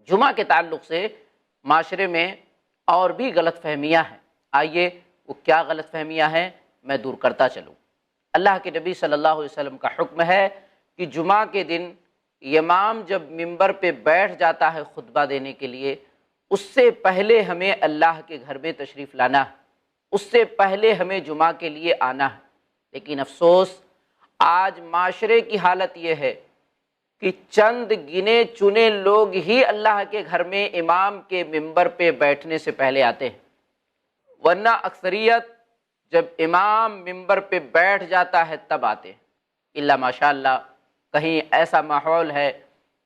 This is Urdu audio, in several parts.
جمعہ کے تعلق سے معاشرے میں اور بھی غلط فہمیاں ہیں، آئیے وہ کیا غلط فہمیاں ہیں میں دور کرتا چلوں۔ اللہ کے نبی صلی اللہ علیہ وسلم کا حکم ہے کہ جمعہ کے دن امام جب ممبر پہ بیٹھ جاتا ہے خطبہ دینے کے لیے، اس سے پہلے ہمیں اللہ کے گھر میں تشریف لانا ہے، اس سے پہلے ہمیں جمعہ کے لیے آنا ہے۔ لیکن افسوس آج معاشرے کی حالت یہ ہے کہ چند گنے چنے لوگ ہی اللہ کے گھر میں امام کے ممبر پہ بیٹھنے سے پہلے آتے ہیں، ورنہ اکثریت جب امام ممبر پہ بیٹھ جاتا ہے تب آتے ہیں۔ الا ماشاء اللہ کہیں ایسا ماحول ہے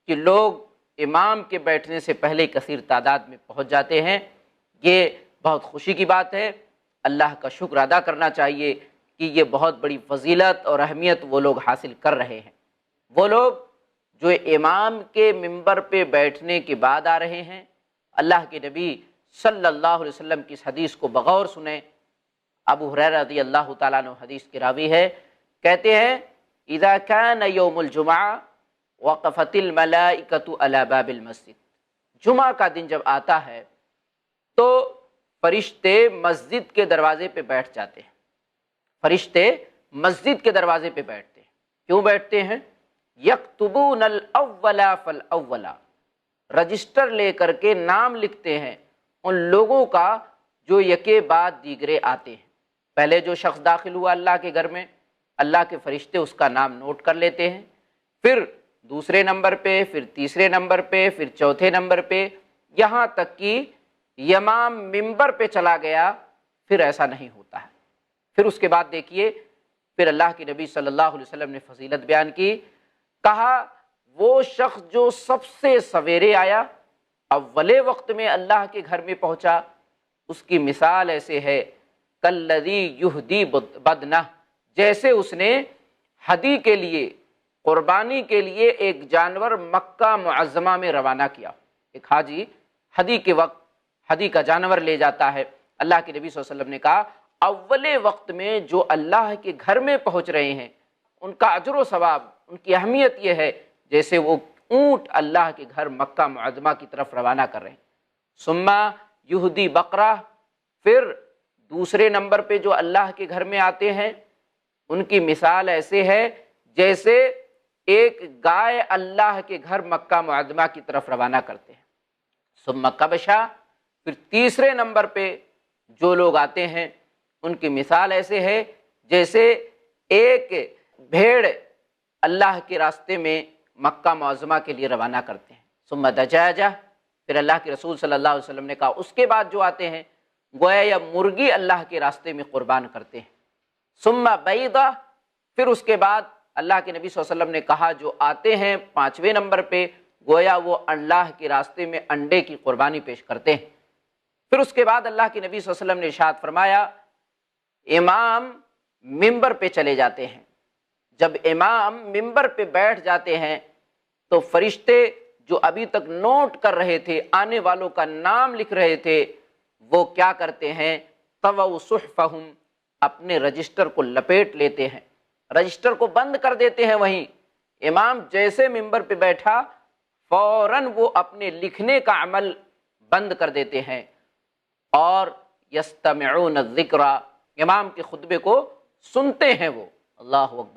کہ لوگ امام کے بیٹھنے سے پہلے کثیر تعداد میں پہنچ جاتے ہیں، یہ بہت خوشی کی بات ہے، اللہ کا شکر ادا کرنا چاہیے کہ یہ بہت بڑی فضیلت اور اہمیت وہ لوگ حاصل کر رہے ہیں۔ وہ لوگ جو امام کے ممبر پہ بیٹھنے کے بعد آ رہے ہیں، اللہ کے نبی صلی اللہ علیہ وسلم کی اس حدیث کو بغور سنیں۔ ابو ہریرہ رضی اللہ تعالیٰ عنہ حدیث کے راوی ہے، کہتے ہیں اذا كان یوم الجمعہ وقفت الملائکۃ علی باب المسجد، جمعہ کا دن جب آتا ہے تو فرشتے مسجد کے دروازے پہ بیٹھ جاتے ہیں، فرشتے مسجد کے دروازے پہ بیٹھتے ہیں۔ کیوں بیٹھتے ہیں؟ یکتبون الاول فالاول، رجسٹر لے کر کے نام لکھتے ہیں ان لوگوں کا جو یکے بعد دیگرے آتے ہیں۔ پہلے جو شخص داخل ہوا اللہ کے گھر میں، اللہ کے فرشتے اس کا نام نوٹ کر لیتے ہیں، پھر دوسرے نمبر پہ، پھر تیسرے نمبر پہ، پھر چوتھے نمبر پہ، یہاں تک کہ امام ممبر پہ چلا گیا پھر ایسا نہیں ہوتا ہے۔ پھر اس کے بعد دیکھیے، پھر اللہ کے نبی صلی اللہ علیہ وسلم نے فضیلت بیان کی، کہا وہ شخص جو سب سے سویرے آیا، اولے وقت میں اللہ کے گھر میں پہنچا، اس کی مثال ایسے ہے کالذی یہدی بدنہ، جیسے اس نے ہدی کے لیے، قربانی کے لیے ایک جانور مکہ معظمہ میں روانہ کیا۔ ایک حاجی ہدی کے وقت ہدی کا جانور لے جاتا ہے، اللہ کے نبی صلی اللہ علیہ وسلم نے کہا اولے وقت میں جو اللہ کے گھر میں پہنچ رہے ہیں ان کا اجر و ثواب، ان کی اہمیت یہ ہے جیسے وہ اونٹ اللہ کے گھر مکہ معظمہ کی طرف روانہ کر رہے ہیں۔ ثم یہدی بقرہ، پھر دوسرے نمبر پہ جو اللہ کے گھر میں آتے ہیں ان کی مثال ایسے ہے جیسے ایک گائے اللہ کے گھر مکہ معظمہ کی طرف روانہ کرتے ہیں۔ ثم کبشہ، پھر تیسرے نمبر پہ جو لوگ آتے ہیں ان کی مثال ایسے ہے جیسے ایک بھیڑ اللہ کے راستے میں مکہ معظمہ کے لیے روانہ کرتے ہیں۔ ثم دجاجہ، پھر اللہ کے رسول صلی اللہ علیہ وسلم نے کہا اس کے بعد جو آتے ہیں گویا یا مرغی اللہ کے راستے میں قربان کرتے ہیں۔ ثم بیضہ، پھر اس کے بعد اللہ کے نبی صلی اللہ علیہ وسلم نے کہا جو آتے ہیں پانچویں نمبر پہ گویا وہ اللہ کے راستے میں انڈے کی قربانی پیش کرتے ہیں۔ پھر اس کے بعد اللہ کے نبی صلی اللہ علیہ وسلم نے ارشاد فرمایا امام ممبر پہ چلے جاتے ہیں، جب امام ممبر پہ بیٹھ جاتے ہیں تو فرشتے جو ابھی تک نوٹ کر رہے تھے، آنے والوں کا نام لکھ رہے تھے، وہ کیا کرتے ہیں طووا صحفہم، اپنے رجسٹر کو لپیٹ لیتے ہیں، رجسٹر کو بند کر دیتے ہیں۔ وہیں امام جیسے ممبر پہ بیٹھا فوراً وہ اپنے لکھنے کا عمل بند کر دیتے ہیں اور یستمعون الذکر، امام کے خطبے کو سنتے ہیں وہ۔ اللہ اکبر۔